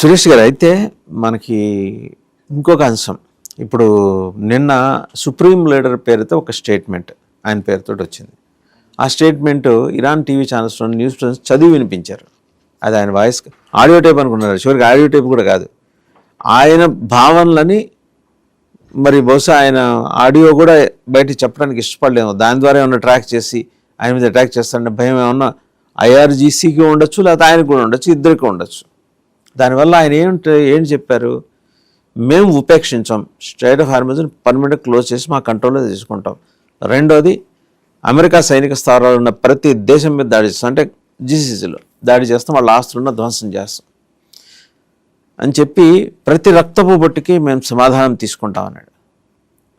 సురేష్ గారు, అయితే మనకి ఇంకొక అంశం. ఇప్పుడు నిన్న సుప్రీం లీడర్ పేరుతో ఒక స్టేట్మెంట్ ఆయన పేరుతో వచ్చింది. ఆ స్టేట్మెంట్ ఇరాన్ టీవీ ఛానల్స్లో న్యూస్ చదివి వినిపించారు. అది ఆయన వాయిస్ ఆడియో టేప్ అనుకున్నారు. చివరికి ఆడియో టేప్ కూడా కాదు, ఆయన భావనలని మరి బహుశా ఆయన ఆడియో కూడా బయటికి చెప్పడానికి ఇష్టపడలేము. దాని ద్వారా ఏమన్నా ట్రాక్ చేసి ఆయన మీద అటాక్ చేస్తారంటే భయం ఏమన్నా ఐఆర్జీసీకి ఉండొచ్చు, లేకపోతే ఆయనకు కూడా ఉండొచ్చు, ఇద్దరికి ఉండొచ్చు. దానివల్ల ఆయన ఏం చెప్పారు, మేము ఉపేక్షించాం, స్ట్రైట్ ఆఫ్ హార్మజ్ని పర్మనెంట్గా క్లోజ్ చేసి మా కంట్రోల్లో తీసుకుంటాం. రెండోది, అమెరికా సైనిక స్థావరాలు ఉన్న ప్రతి దేశం మీద దాడి చేస్తాం, అంటే జీసీసీలో దాడి చేస్తాం, వాళ్ళ ఆస్తులను ధ్వంసం చేస్తాం అని చెప్పి ప్రతి రక్తపు బొట్టుకి మేము సమాధానం తీసుకుంటాం అన్నాడు.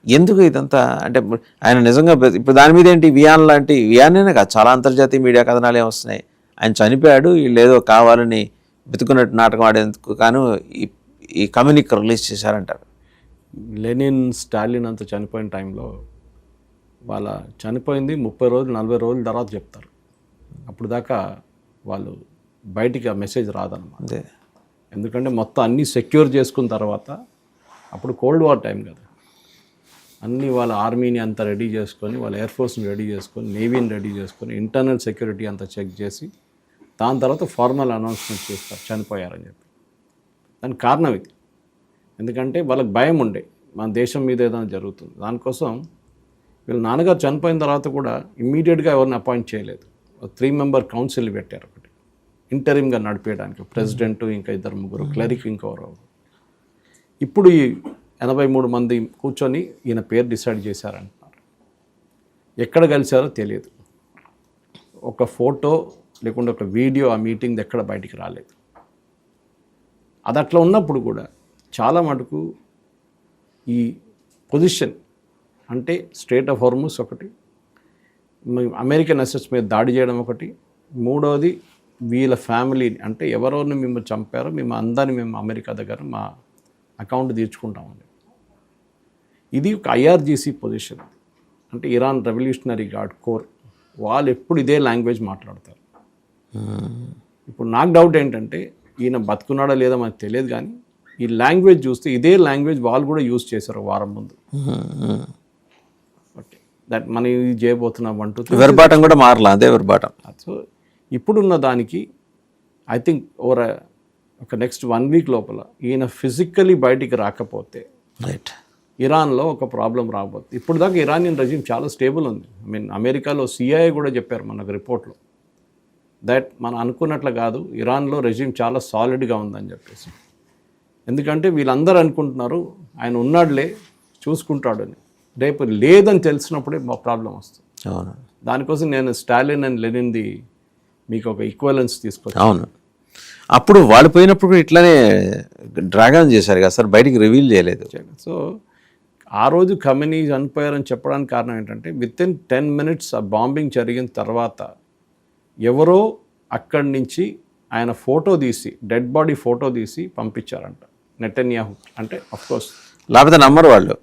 ఎందుకు ఇదంతా? అంటే ఆయన నిజంగా ఇప్పుడు దాని మీద ఏంటి, వియాన్ లాంటి వియానేనే కాదు, చాలా అంతర్జాతీయ మీడియా కథనాలు ఏమొస్తున్నాయి, ఆయన చనిపోయాడు, వీళ్ళు ఏదో కావాలని బతుకున్నట్టు నాటకం ఆడేందుకు కాను ఈ కమ్యూనిక్ రిలీజ్ చేశారంటారు. లెనిన్, స్టాలిన్ అంతా చనిపోయిన టైంలో వాళ్ళ చనిపోయింది 30 రోజులు 40 రోజుల తర్వాత చెప్తారు. అప్పుడు దాకా వాళ్ళు బయటికి ఆ మెసేజ్ రాదన్నమాట. అదే, ఎందుకంటే మొత్తం అన్నీ సెక్యూర్ చేసుకున్న తర్వాత, అప్పుడు కోల్డ్ వార్ టైం కదా, అన్నీ వాళ్ళ ఆర్మీని అంతా రెడీ చేసుకొని, వాళ్ళ ఎయిర్ ఫోర్స్ని రెడీ చేసుకొని, నేవీని రెడీ చేసుకొని, ఇంటర్నల్ సెక్యూరిటీ అంతా చెక్ చేసి, దాని తర్వాత ఫార్మల్ అనౌన్స్మెంట్ చేస్తారు చనిపోయారని చెప్పి. దానికి కారణం ఇది. ఎందుకంటే వాళ్ళకి భయం ఉండే మన దేశం మీద ఏదైనా జరుగుతుంది. దానికోసం వీళ్ళ నాన్నగారు చనిపోయిన తర్వాత కూడా ఇమ్మీడియట్గా ఎవరిని అపాయింట్ చేయలేదు. 3 మెంబర్ కౌన్సిల్ పెట్టారు, ఒకటి ఇంటరిమ్గా నడిపేయడానికి, ప్రెసిడెంట్, ఇంకా 2-3 క్లరిక్, ఇంకెవరో. ఇప్పుడు ఈ 83 మంది కూర్చొని ఈయన పేరు డిసైడ్ చేశారంటున్నారు. ఎక్కడ కలిశారో తెలియదు. ఒక ఫోటో లేకుంటే ఒక వీడియో ఆ మీటింగ్ ఎక్కడ బయటికి రాలేదు. అది అట్లా ఉన్నప్పుడు కూడా చాలా మటుకు ఈ పొజిషన్, అంటే స్ట్రైట్ ఆఫ్ హార్మజ్ ఒకటి, అమెరికన్ అసెట్స్ మీద దాడి చేయడం ఒకటి, మూడవది వీళ్ళ ఫ్యామిలీని, అంటే ఎవరోని మేము చంపారో మేము అందరిని మేము అమెరికా దగ్గర మా అకౌంట్ తీర్చుకుంటామండి. ఇది ఒక ఐఆర్జీసీ పొజిషన్, అంటే ఇరాన్ రెవల్యూషనరీ గార్డ్ కోర్, వాళ్ళు ఎప్పుడు ఇదే లాంగ్వేజ్ మాట్లాడతారు. ఇప్పుడు నాకు డౌట్ ఏంటంటే, ఈయన బతుకున్నాడా లేదా మనకు తెలియదు, కానీ ఈ లాంగ్వేజ్ చూస్తే ఇదే లాంగ్వేజ్ వాళ్ళు కూడా యూజ్ చేశారు వారం ముందు. ఓకే, దట్ మనం ఇది చేయబోతున్నాం అంటూ వెర్బాటం కూడా మారలా, అదే వెర్బాటం. సో ఇప్పుడున్న దానికి ఐ థింక్ ఒక నెక్స్ట్ 1 వీక్ లోపల ఈయన ఫిజికలీ బయటికి రాకపోతే రైట్, ఇరాన్లో ఒక ప్రాబ్లం రాబోతుంది. ఇప్పుడు దాకా ఇరానియన్ రెజిమ్ చాలా స్టేబుల్ ఉంది. అమెరికాలో సిఐఏ కూడా చెప్పారు మనకు రిపోర్ట్లో, దట్ మనం అనుకున్నట్లు కాదు, ఇరాన్లో రెజిమ్ చాలా సాలిడ్గా ఉందని చెప్పేసి. ఎందుకంటే వీళ్ళందరూ అనుకుంటున్నారు ఆయన ఉన్నాడులే చూసుకుంటాడని, రేపు లేదని తెలిసినప్పుడే మా ప్రాబ్లం వస్తుంది. అవును, దానికోసం నేను స్టాలిన్ అండ్ లెనిన్ది మీకు ఒక ఈక్వలెన్స్ తీసుకొచ్చాను. అవును, అప్పుడు వాళ్ళు పోయినప్పుడు ఇట్లానే డ్రాగన్ చేశారు కదా సార్, బయటికి రివీల్ చేయలేదు. సో ఆ రోజు ఖమేనీ చనిపోయారని చెప్పడానికి కారణం ఏంటంటే, వితిన్ 10 minutes ఆ బాంబింగ్ జరిగిన తర్వాత ఎవరో అక్కడి నుంచి ఆయన ఫోటో తీసి, డెడ్ బాడీ ఫోటో తీసి పంపించారంట నెటన్యాహు. అంటే అఫ్కోర్స్ లేకపోతే నమ్మరు వాళ్ళు,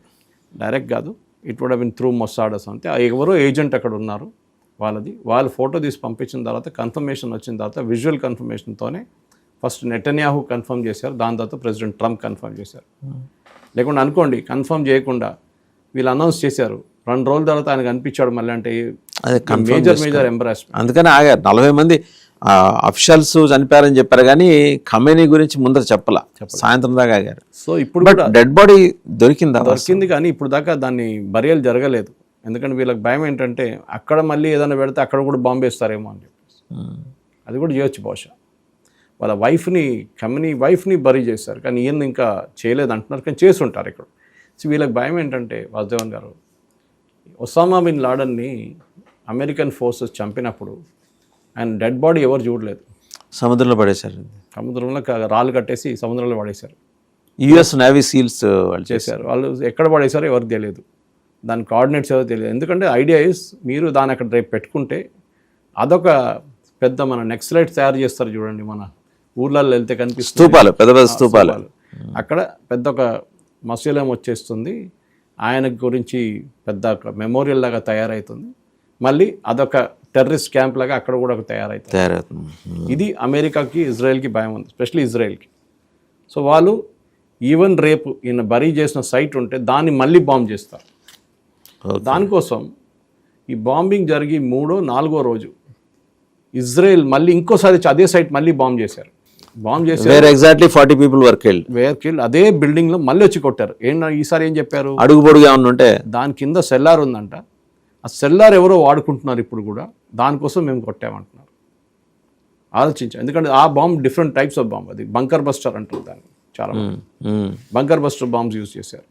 డైరెక్ట్ కాదు, it would have been through మొసాడస్. అంటే ఎవరో ఏజెంట్ అక్కడ ఉన్నారు వాళ్ళది, వాళ్ళు ఫోటో తీసి పంపించిన తర్వాత కన్ఫర్మేషన్ వచ్చిన తర్వాత, విజువల్ కన్ఫర్మేషన్తోనే ఫస్ట్ నెటన్యాహు కన్ఫర్మ్ చేశారు, దాని తర్వాత ప్రెసిడెంట్ ట్రంప్ కన్ఫర్మ్ చేశారు. లేకుండా అనుకోండి, కన్ఫర్మ్ చేయకుండా వీళ్ళు అనౌన్స్ చేశారు, 2 రోజుల తర్వాత ఆయన కనిపించాడు మళ్ళీ, అంటే మేజర్ ఎంబరాస్మెంట్. అందుకని ఆగారు. 40 మంది అఫిషియల్స్ చనిపోయారని చెప్పారు, కానీ ఖమేనీ గురించి ముందర చెప్పలా, సాయంత్రం దాకా ఆగారు. సో ఇప్పుడు డెడ్ బాడీ దొరికింది, కానీ ఇప్పుడు దాకా దాన్ని బరియలు జరగలేదు. ఎందుకంటే వీళ్ళకి భయం ఏంటంటే, అక్కడ మళ్ళీ ఏదైనా పెడితే అక్కడ కూడా బాంబు వేస్తారేమో అని చెప్పేసి. అది కూడా చేయొచ్చు బహుశా. వాళ్ళ ఖమేనీ వైఫ్ని బరీ చేశారు, కానీ ఈయన ఇంకా చేయలేదు అంటున్నారు, కానీ చేసి ఉంటారు ఇక్కడ. సో వీళ్ళకి భయం ఏంటంటే, వాసుదేవన్ గారు, ఒసామా బిన్ లాడన్ని అమెరికన్ ఫోర్సెస్ చంపినప్పుడు ఆయన డెడ్ బాడీ ఎవరు చూడలేదు, సముద్రంలో పడేశారు. సముద్రంలో రాళ్ళు కట్టేసి సముద్రంలో పడేశారు. యుఎస్ నేవీ సీల్స్ వాళ్ళు చేశారు. వాళ్ళు ఎక్కడ పడేశారో ఎవరికి తెలియదు, దాని కోఆర్డినేట్స్ ఎవరో తెలియదు. ఎందుకంటే ఐడియా ఇస్, మీరు దాన్ని అక్కడ రేపు పెట్టుకుంటే అదొక పెద్ద మన నెక్స్లైట్స్ తయారు చేస్తారు చూడండి, మన ఊర్లలో వెళ్తే కనిపిస్తుంది స్తూపాలు, పెద్ద పెద్ద స్తూపాలు, అక్కడ పెద్ద ఒక మసీలం వచ్చేస్తుంది, ఆయన గురించి పెద్ద ఒక మెమోరియల్ లాగా తయారవుతుంది. మళ్ళీ అదొక టెర్రరిస్ట్ క్యాంప్ లాగా అక్కడ కూడా ఒక తయారవుతుంది. ఇది అమెరికాకి, ఇజ్రాయెల్కి భయం ఉంది, ఎస్పెషల్లీ ఇజ్రాయెల్కి. సో వాళ్ళు ఈవెన్ రేపు ఈయన బరీ చేసిన సైట్ ఉంటే దాన్ని మళ్ళీ బాంబ్ చేస్తారు. దానికోసం ఈ బాంబింగ్ జరిగి 3వ 4వ రోజు ఇజ్రాయెల్ మళ్ళీ ఇంకోసారి అదే సైట్ మళ్ళీ బాంబ్ చేశారు. Where exactly 40 people were killed. అదే బిల్డింగ్లో మళ్ళీ వచ్చి కొట్టారు. ఈసారి ఏం చెప్పారు, అడుగు పొడుగా ఉంటే దాని కింద సెల్లార్ ఉందంట, ఆ సెల్లార్ ఎవరో వాడుకుంటున్నారు ఇప్పుడు కూడా, దానికోసం మేము కొట్టామంటున్నారు. ఆలోచించాం, ఎందుకంటే ఆ bomb different types of bomb, అది బంకర్ బస్టర్ అంటారు దాన్ని, చాలా బంకర్ బస్టర్ బాంబ్స్ యూజ్ చేశారు.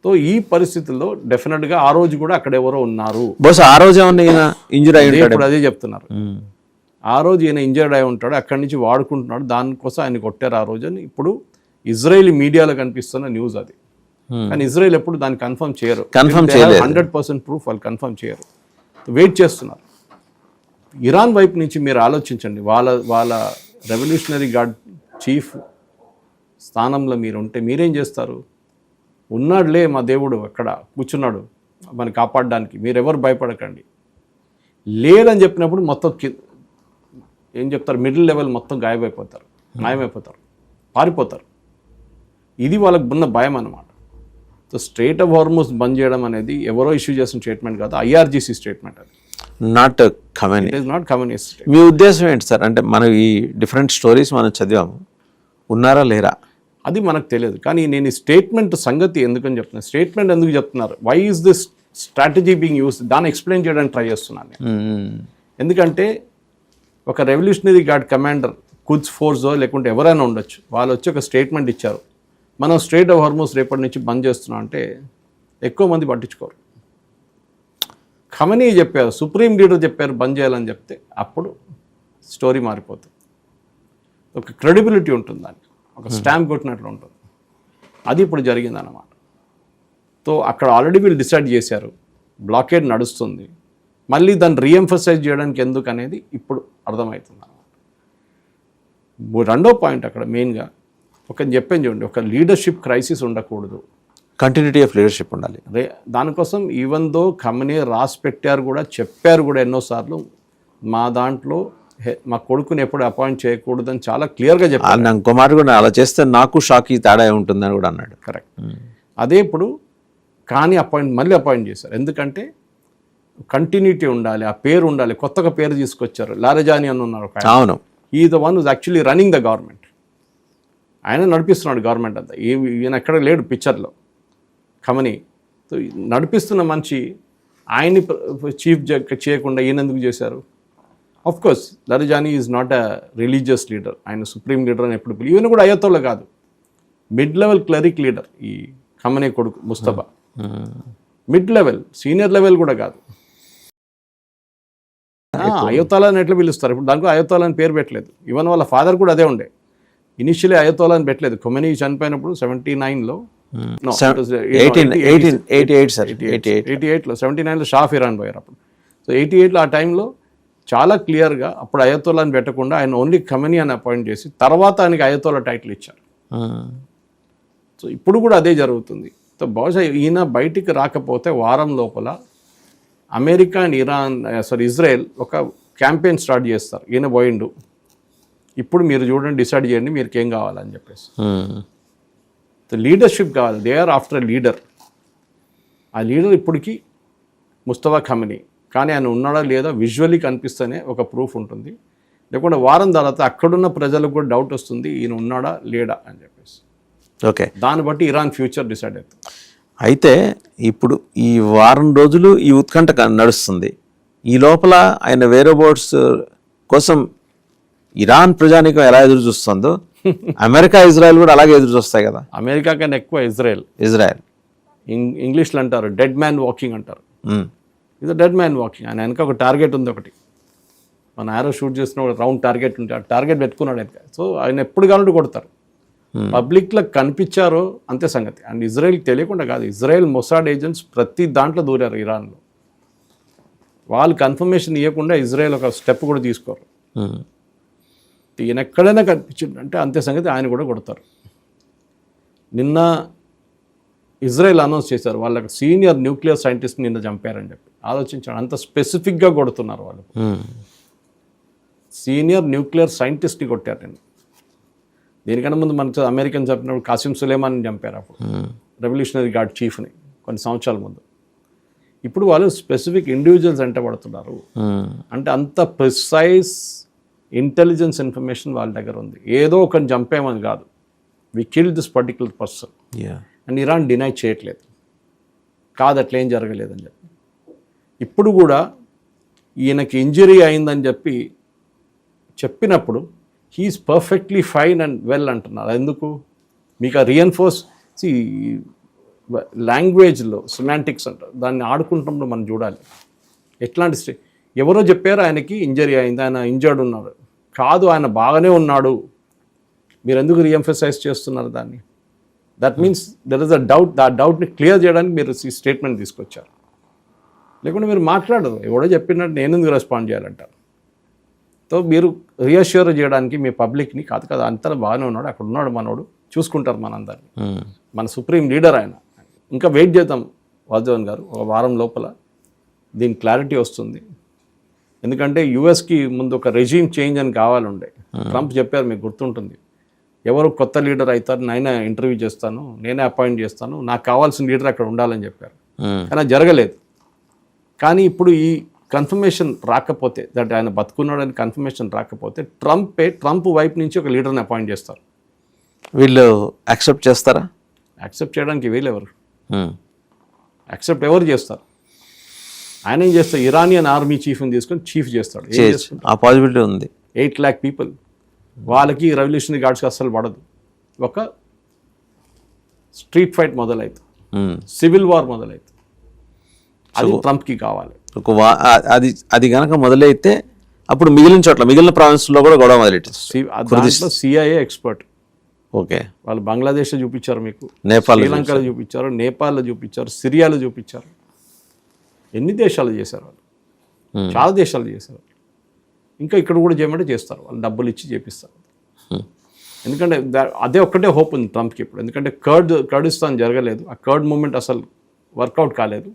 సో ఈ పరిస్థితుల్లో డెఫినెట్గా ఆ రోజు కూడా అక్కడ ఎవరో ఉన్నారు. బహుశా ఆ రోజు ఏమన్నా ఇంజురీ అయ్యి ఇప్పుడు అదే చెప్తున్నారు, ఆ రోజు ఈయన ఇంజర్డ్ అయి ఉంటాడు, అక్కడి నుంచి వాడుకుంటున్నాడు, దానికోసం ఆయన కొట్టారు ఆ రోజు అని ఇప్పుడు ఇజ్రాయెల్ మీడియాలో కనిపిస్తున్న న్యూస్ అది. కానీ ఇజ్రాయెల్ ఎప్పుడు దాన్ని కన్ఫర్మ్ చేయరు, 100% ప్రూఫ్ వాళ్ళు కన్ఫర్మ్ చేయరు, వెయిట్ చేస్తున్నారు. ఇరాన్ వైపు నుంచి మీరు ఆలోచించండి, వాళ్ళ రెవల్యూషనరీ గార్డ్ చీఫ్ స్థానంలో మీరు ఉంటే మీరేం చేస్తారు? ఉన్నాడులే మా దేవుడు అక్కడ కూర్చున్నాడు మనని కాపాడడానికి, మీరెవరు భయపడకండి. లేదని చెప్పినప్పుడు మొత్తం ఏం చెప్తారు, మిడిల్ లెవెల్ మొత్తం గాయమైపోతారు, మాయమైపోతారు, పారిపోతారు. ఇది వాళ్ళకు ఉన్న భయం అన్నమాట. సో స్ట్రైట్ ఆఫ్ హార్మోస్ బంద్ చేయడం అనేది ఎవరో ఇష్యూ చేసిన స్టేట్మెంట్ కాదు, ఐఆర్జీసీ స్టేట్మెంట్ అది, not communist. It is not communist. మీ ఉద్దేశం ఏంటి సార్? అంటే మనం ఈ డిఫరెంట్ స్టోరీస్ మనం చదివాము, ఉన్నారా లేరా అది మనకు తెలియదు. కానీ నేను ఈ స్టేట్మెంట్ సంగతి ఎందుకని చెప్తున్నాను, స్టేట్మెంట్ ఎందుకు చెప్తున్నారు, why is this strategy being used, దాన్ని ఎక్స్ప్లెయిన్ చేయడానికి ట్రై చేస్తున్నాను నేను. ఎందుకంటే ఒక రెవల్యూషనరీ గార్డ్ కమాండర్, కుద్స్ ఫోర్సో లేకుంటే ఎవరైనా ఉండొచ్చు, వాళ్ళు వచ్చి ఒక స్టేట్మెంట్ ఇచ్చారు, మనం స్ట్రైట్ ఆఫ్ హార్మోస్ రేపటి నుంచి బంద్ చేస్తున్నాం అంటే ఎక్కువ మంది పట్టించుకోరు. ఖమనీ చెప్పారు, సుప్రీం లీడర్ చెప్పారు బంద్ చేయాలని చెప్తే అప్పుడు స్టోరీ మారిపోతుంది, ఒక క్రెడిబిలిటీ ఉంటుంది దానికి, ఒక స్టాంప్ కొట్టినట్లు ఉంటుంది. అది ఇప్పుడు జరిగిందన్నమాట. సో అక్కడ ఆల్రెడీ వీళ్ళు డిసైడ్ చేశారు, బ్లాకేడ్ నడుస్తుంది, మళ్ళీ దాన్ని రీఎంఫసైజ్ చేయడానికి ఎందుకు అనేది ఇప్పుడు అర్థమవుతుంది అన్నమాట. రెండో పాయింట్ అక్కడ మెయిన్గా చెప్పాను చూడండి, ఒక లీడర్షిప్ క్రైసిస్ ఉండకూడదు, కంటిన్యూటీ ఆఫ్ లీడర్షిప్ ఉండాలి. దానికోసం ఈవెన్ దో ఖమనీ రాసి పెట్టారు కూడా, చెప్పారు కూడా ఎన్నోసార్లు, మా దాంట్లో మా కొడుకుని ఎప్పుడు అపాయింట్ చేయకూడదని చాలా క్లియర్గా చెప్పారు. ఇంకో మాట కూడా, అలా చేస్తే నాకు షాక్ తేడా ఉంటుందని కూడా అన్నాడు. కరెక్ట్. అదే ఇప్పుడు కానీ మళ్ళీ అపాయింట్ చేశారు, ఎందుకంటే కంటిన్యూటీ ఉండాలి, ఆ పేరు ఉండాలి. కొత్తగా పేరు తీసుకొచ్చారు, లారజాని అని ఉన్నారు. అవును, ఈ the one whose actually running the government, ఆయన నడిపిస్తున్నాడు గవర్నమెంట్ అంతా. ఈయన ఎక్కడ లేడు పిక్చర్లో, ఖమనీ. సో నడిపిస్తున్న మనిషి ఆయన్ని చీఫ్ చేయకుండా ఈయన ఎందుకు చేశారు? Of course Larijani is not a religious leader, ఆయన సుప్రీం లీడర్ అని ఎప్పుడు ఈయన కూడా అయ్యతోళ్ళ కాదు, మిడ్ లెవెల్ క్లరిక్ లీడర్ ఈ ఖమనీ కొడుకు Mustafa. Mid level, senior level కూడా కాదు. అయోతాలా అని ఎట్లా పిలుస్తారు ఇప్పుడు, దానికి అయోతాలా అని పేరు పెట్టలేదు. ఈవెన్ వాళ్ళ ఫాదర్ కూడా అదే ఉండే, ఇనిషియలీ అయోతాలా అని పెట్టలేదు. ఖమనీ చనిపోయినప్పుడు 79లో, 79లో షా ఆఫ్ ఇరాన్ పోయారు అప్పుడు. సో 88లో ఆ టైంలో చాలా క్లియర్గా అప్పుడు అయోతోలాని పెట్టకుండా ఆయన ఓన్లీ ఖమనీ అని అపాయింట్ చేసి తర్వాత ఆయనకి అయోతోలా టైటిల్ ఇచ్చారు. సో ఇప్పుడు కూడా అదే జరుగుతుంది. సో బహుశా ఈయన బయటికి రాకపోతే వారం లోపల అమెరికా అండ్ ఇజ్రాయెల్ ఒక క్యాంపెయిన్ స్టార్ట్ చేస్తారు, ఈయన పోయిండు ఇప్పుడు మీరు చూడండి, డిసైడ్ చేయండి మీకు ఏం కావాలని చెప్పేసి. సో లీడర్షిప్ కావాలి, దే ఆర్ ఆఫ్టర్ లీడర్. ఆ లీడర్ ఇప్పటికీ ముస్తఫా ఖమనీ, కానీ ఆయన ఉన్నాడా లేదా విజువల్లీ కనిపిస్తేనే ఒక ప్రూఫ్ ఉంటుంది, లేకుంటే వారం తర్వాత అక్కడున్న ప్రజలకు కూడా డౌట్ వస్తుంది ఈయన ఉన్నాడా లేడా అని చెప్పేసి. ఓకే, దాన్ని బట్టి ఇరాన్ ఫ్యూచర్ డిసైడ్ అవుతుంది. అయితే ఇప్పుడు ఈ వారం రోజులు ఈ ఉత్కంఠ నడుస్తుంది, ఈ లోపల ఆయన వేరే బోర్డ్స్ కోసం ఇరాన్ ప్రజానీకం ఎలా ఎదురు చూస్తుందో అమెరికా ఇజ్రాయెల్ కూడా అలాగే ఎదురు చూస్తాయి కదా. అమెరికా కన్నా ఎక్కువ ఇజ్రాయెల్. ఇంగ్లీష్లో అంటారు డెడ్ మ్యాన్ వాకింగ్ అంటారు. ఇది డెడ్ మ్యాన్ వాకింగ్. ఆయన వెనక ఒక టార్గెట్ ఉంది, ఒకటి మన ఆరో షూట్ చేసిన ఒక రౌండ్ టార్గెట్ ఉంటే ఆ టార్గెట్ పెట్టుకున్నాడు వెనక. సో ఆయన ఎప్పుడు కావాలంటే కొడతారు. పబ్లిక్లో కనిపించారో అంతే సంగతి. అండ్ ఇజ్రాయెల్కి తెలియకుండా కాదు, ఇజ్రాయెల్ మొసాడ్ ఏజెంట్స్ ప్రతి దాంట్లో దూరారు ఇరాన్లో. వాళ్ళు కన్ఫర్మేషన్ ఇవ్వకుండా ఇజ్రాయెల్ ఒక స్టెప్ కూడా తీసుకోరు. ఈయన ఎక్కడైనా కనిపించిందంటే అంతే సంగతి, ఆయన కూడా కొడతారు. నిన్న ఇజ్రాయెల్ అనౌన్స్ చేశారు వాళ్ళకి సీనియర్ న్యూక్లియర్ సైంటిస్ట్ నిన్న చంపారని చెప్పి. ఆలోచించాడు, అంత స్పెసిఫిక్గా కొడుతున్నారు వాళ్ళు. సీనియర్ న్యూక్లియర్ సైంటిస్ట్ని కొట్టారు నిన్న. దీనికన్నా ముందు మనకు అమెరికన్ చంపినప్పుడు కాసిం సులేమాన్ చంపారు అప్పుడు రెవల్యూషనరీ గార్డ్ చీఫ్ని కొన్ని సంవత్సరాల ముందు. ఇప్పుడు వాళ్ళు స్పెసిఫిక్ ఇండివిజువల్స్ వెంట పడుతున్నారు. అంటే అంత ప్రిసైజ్ ఇంటెలిజెన్స్ ఇన్ఫర్మేషన్ వాళ్ళ దగ్గర ఉంది. ఏదో ఒకరిని చంపేమని కాదు, we kill this particular person and Iran deny చేయట్లేదు, కాదు అట్లా ఏం జరగలేదని చెప్పి. ఇప్పుడు కూడా ఈయనకి ఇంజరీ అయిందని చెప్పినప్పుడు he is perfectly fine and well అంటున్నారు. ఎందుకు మీకు ఆ రీఎన్ఫోర్స్ లాంగ్వేజ్లో సిమాంటిక్స్ అంటారు, దాన్ని ఆడుకుంటున్నప్పుడు మనం చూడాలి. ఎట్లాంటి ఎవరో చెప్పారు ఆయనకి ఇంజరీ అయింది, ఆయన ఇంజర్డ్ ఉన్నాడు, కాదు ఆయన బాగానే ఉన్నాడు, మీరు ఎందుకు రీఎంఫసైజ్ చేస్తున్నారు దాన్ని? That means there is a doubt. ఆ డౌట్ని క్లియర్ చేయడానికి మీరు ఈ స్టేట్మెంట్ తీసుకొచ్చారు. లేకుంటే మీరు మాట్లాడరు, ఎవడో చెప్పినట్టు నేను ఎందుకు రెస్పాండ్ చేయాలంటారు. సో మీరు రీఅష్యూర్ చేయడానికి మీ పబ్లిక్ని కాదు కదా, అంతా బాగానే ఉన్నాడు, అక్కడ ఉన్నాడు మనోడు, చూసుకుంటారు మనందరినీ, మన సుప్రీం లీడర్ ఆయన. ఇంకా వెయిట్ చేద్దాం వాసుదేవన్ గారు, ఒక వారం లోపల దీని క్లారిటీ వస్తుంది. ఎందుకంటే యుఎస్కి ముందు ఒక రెజీమ్ చేంజ్ అని కావాలండే. ట్రంప్ చెప్పారు, మీకు గుర్తుంటుంది, ఎవరు కొత్త లీడర్ అవుతారు నేనే ఇంటర్వ్యూ చేస్తాను, నేనే అపాయింట్ చేస్తాను, నాకు కావాల్సిన లీడర్ అక్కడ ఉండాలని చెప్పారు. కానీ జరగలేదు. కానీ ఇప్పుడు ఈ కన్ఫర్మేషన్ రాకపోతే, దట్ ఆయన బతుకున్నాడని కన్ఫర్మేషన్ రాకపోతే ట్రంప్ వైపు నుంచి ఒక లీడర్ని అపాయింట్ చేస్తారు. వీళ్ళు యాక్సెప్ట్ చేస్తారా? యాక్సెప్ట్ చేయడానికి వీళ్ళు ఎవరు యాక్సెప్ట్ ఎవరు చేస్తారు? ఆయన ఏం చేస్తారు, ఇరానియన్ ఆర్మీ చీఫ్ని తీసుకొని చీఫ్ చేస్తాడు. ఆ పాసిబిలిటీ ఉంది. 8 lakh పీపుల్, వాళ్ళకి రెవల్యూషనరీ గార్డ్స్కి అస్సలు పడదు. ఒక స్ట్రీట్ ఫైట్ మొదలైతుంది, సివిల్ వార్ మొదలైతుంది. అది ట్రంప్కి కావాలి. అది కనుక మొదలైతే అప్పుడు మిగిలిన ప్రావిన్స్లో కూడా గొడవ మొదలెట్టింది. CIA expert. ఓకే, వాళ్ళు బంగ్లాదేశ్లో చూపించారు, మీకు శ్రీలంకలో చూపించారు, నేపాల్లో చూపించారు, సిరియాలో చూపించారు. ఎన్ని దేశాలు చేశారు వాళ్ళు, చాలా దేశాలు చేశారు. ఇంకా ఇక్కడ కూడా చేయమంటే చేస్తారు, వాళ్ళు డబ్బులు ఇచ్చి చేపిస్తారు. ఎందుకంటే అదే ఒక్కటే హోప్ ఉంది ట్రంప్కి ఇప్పుడు. ఎందుకంటే కర్డిస్తాన్ జరగలేదు, ఆ కర్డ్ మూమెంట్ అసలు వర్కౌట్ కాలేదు.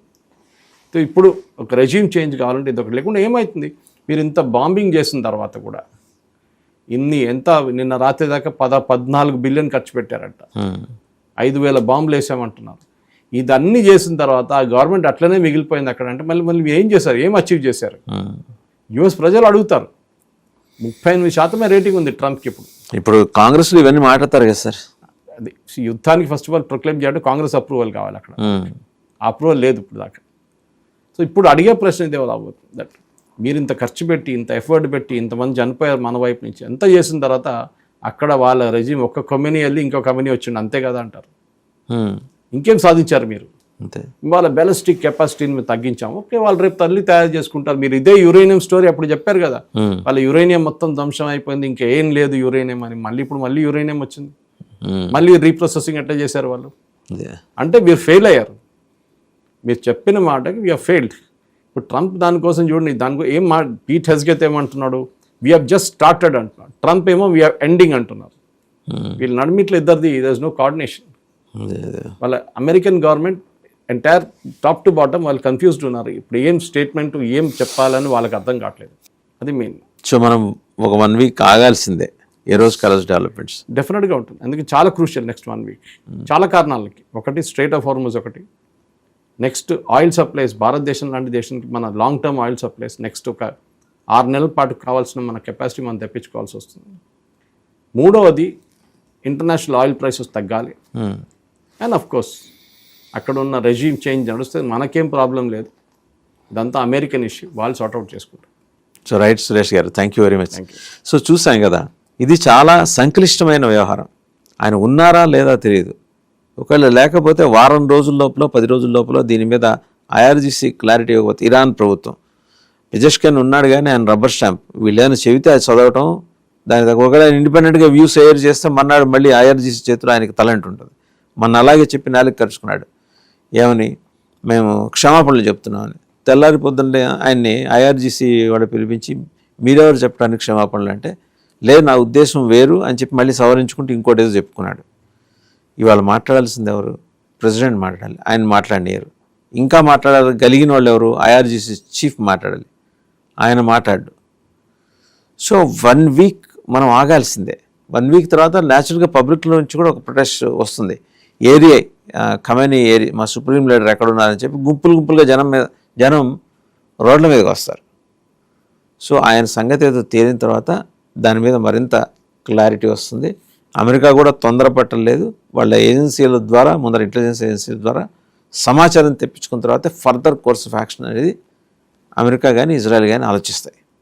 సో ఇప్పుడు ఒక రెజ్యూమ్ చేంజ్ కావాలంటే ఇది ఒకటి. లేకుండా ఏమవుతుంది, మీరు ఇంత బాంబింగ్ చేసిన తర్వాత కూడా నిన్న రాత్రి దాకా 14 బిలియన్ ఖర్చు పెట్టారంట, 5,000 బాంబులు వేసామంటున్నారు. ఇదన్నీ చేసిన తర్వాత ఆ గవర్నమెంట్ అట్లనే మిగిలిపోయింది అక్కడ. అంటే మళ్ళీ ఏం చేశారు, ఏం అచీవ్ చేశారు? యుఎస్ ప్రజలు అడుగుతారు. 38% రేటింగ్ ఉంది ట్రంప్కి ఇప్పుడు కాంగ్రెస్లో ఇవన్నీ మాట్లాడతారు కదా సార్. అది యుద్ధానికి ఫస్ట్ ఆఫ్ ఆల్ ప్రొక్లెయిమ్ చేయాలంటే కాంగ్రెస్ అప్రూవల్ కావాలి అక్కడ. అప్రూవల్ లేదు ఇప్పుడు దాకా. సో ఇప్పుడు అడిగే ప్రశ్న ఇదే రాబోతుంది, దట్ మీరు ఇంత ఖర్చు పెట్టి, ఇంత ఎఫర్ట్ పెట్టి, ఇంతమంది చనిపోయారు మన వైపు నుంచి, ఎంత చేసిన తర్వాత అక్కడ వాళ్ళ రెజ్యూమ్ ఒక్క కమ్యూనీ వెళ్ళి ఇంకో కమ్యూనీ వచ్చిండు అంతే కదా అంటారు. ఇంకేం సాధించారు మీరు? అంతే. వాళ్ళ బ్యాలిస్టిక్ కెపాసిటీని మేము తగ్గించాము, ఓకే, వాళ్ళు రేపు తయారు చేసుకుంటారు. మీరు ఇదే యురేనియం స్టోరీ అప్పుడు చెప్పారు కదా, వాళ్ళ యురేనియం మొత్తం ధ్వంసం అయిపోయింది, ఇంకేం లేదు యురేనియం అని. మళ్ళీ యురేనియం వచ్చింది, మళ్ళీ రీప్రొసెసింగ్ ఎట్లా చేశారు వాళ్ళు? అంటే మీరు ఫెయిల్ అయ్యారు. మీరు చెప్పిన మాటకి వీఆర్ ఫెయిల్డ్. ఇప్పుడు ట్రంప్ దానికోసం చూడండి, ఏం పీట్ హెస్గెత్ ఏమంటున్నాడు, వీ హ్యావ్ జస్ట్ స్టార్టెడ్ అంటున్నాడు. ట్రంప్ ఏమో వీ హ్యావ్ ఎండింగ్ అంటున్నారు. వీళ్ళు నడిమిట్లో ఇద్దరిది దర్ ఇస్ నో కోఆర్డినేషన్. వాళ్ళ American government entire top to bottom వాళ్ళు కన్ఫ్యూజ్డ్ ఉన్నారు. ఇప్పుడు ఏం స్టేట్మెంట్ ఏం చెప్పాలని వాళ్ళకి అర్థం కావట్లేదు. అది మెయిన్. సో మనం ఒక 1 వీక్ ఆగాల్సిందే ఏ రోజు కలర్స్ డెవలప్మెంట్స్ డెఫినెట్గా ఉంటుంది. అందుకే చాలా క్రూషియల్ నెక్స్ట్ 1 వీక్, చాలా కారణాలకి. ఒకటి స్ట్రైట్ ఆఫ్ హార్మోజ్, ఒకటి నెక్స్ట్ ఆయిల్ సప్లైస్, భారతదేశం లాంటి దేశానికి మన long term oil supplies next ఒక 6 నెలల పాటు కావాల్సిన మన కెపాసిటీ మనం తెప్పించుకోవాల్సి వస్తుంది. మూడవది ఇంటర్నేషనల్ ఆయిల్ ప్రైసెస్ తగ్గాలి. అండ్ ఆఫ్ కోర్స్ అక్కడ ఉన్న రెజ్యూమ్ చేంజ్ నడుస్తే మనకేం ప్రాబ్లం లేదు, ఇదంతా అమెరికన్ ఇష్యూ, వాళ్ళు సార్ట్అవుట్ చేసుకుంటారు. సో రైట్ సురేష్ గారు, thank you very much. So చూసాం కదా, ఇది చాలా సంక్లిష్టమైన వ్యవహారం. ఆయన ఉన్నారా లేదా తెలియదు. ఒకవేళ లేకపోతే వారం రోజుల లోపల 10 రోజుల లోపల దీని మీద ఐఆర్జీసీ క్లారిటీ ఇవ్వకపోతే ఇరాన్ ప్రభుత్వం పెజెష్కియాన్ ఉన్నాడు కానీ ఆయన రబ్బర్ స్టాంప్, వీళ్ళేమైనా చెబితే అది చదవటం, దాని దగ్గర ఒకవేళ ఇండిపెండెంట్గా వ్యూ షేర్ చేస్తే మన్నాడు మళ్ళీ ఐఆర్జీసీ చేతిలో ఆయనకి తలంటు ఉంటుంది. మొన్న అలాగే చెప్పి నాలుగు ఖర్చుకున్నాడు, ఏమని మేము క్షమాపణలు చెప్తున్నామని. తెల్లారి పొద్దున్నే ఆయన్ని ఐఆర్జీసీ వాడు పిలిపించి మీరెవరు చెప్పడానికి క్షమాపణలు అంటే, లేదు నా ఉద్దేశం వేరు అని చెప్పి మళ్ళీ సవరించుకుంటూ ఇంకోటి ఏదో చెప్పుకున్నాడు. ఇవాళ మాట్లాడాల్సింది ఎవరు? ప్రెసిడెంట్ మాట్లాడాలి, ఆయన మాట్లాడినారు. ఇంకా మాట్లాడగలిగిన వాళ్ళు ఎవరు? ఐఆర్జీసీ చీఫ్ మాట్లాడాలి, ఆయన మాట్లాడు. సో 1 వీక్ మనం ఆగాల్సిందే. 1 వీక్ తర్వాత న్యాచురల్గా పబ్లిక్లో నుంచి కూడా ఒక ప్రొటెస్ట్ వస్తుంది. ఏరియా ఖమేనీ ఏరియా, మా సుప్రీం లీడర్ ఎక్కడ ఉన్నారని చెప్పి గుంపులుగా జనం రోడ్ల మీదకి వస్తారు. సో ఆయన సంగతి ఏదో తేలిన తర్వాత దాని మీద మరింత క్లారిటీ వస్తుంది. అమెరికా కూడా తొందరపట్టలేదు. వాళ్ళ ఏజెన్సీల ద్వారా, ముందర ఇంటెలిజెన్స్ ఏజెన్సీల ద్వారా సమాచారం తెప్పించుకున్న తర్వాత ఫర్దర్ కోర్స్ ఆఫ్ యాక్షన్ అనేది అమెరికా కానీ ఇజ్రాయెల్ కానీ ఆలోచిస్తాయి.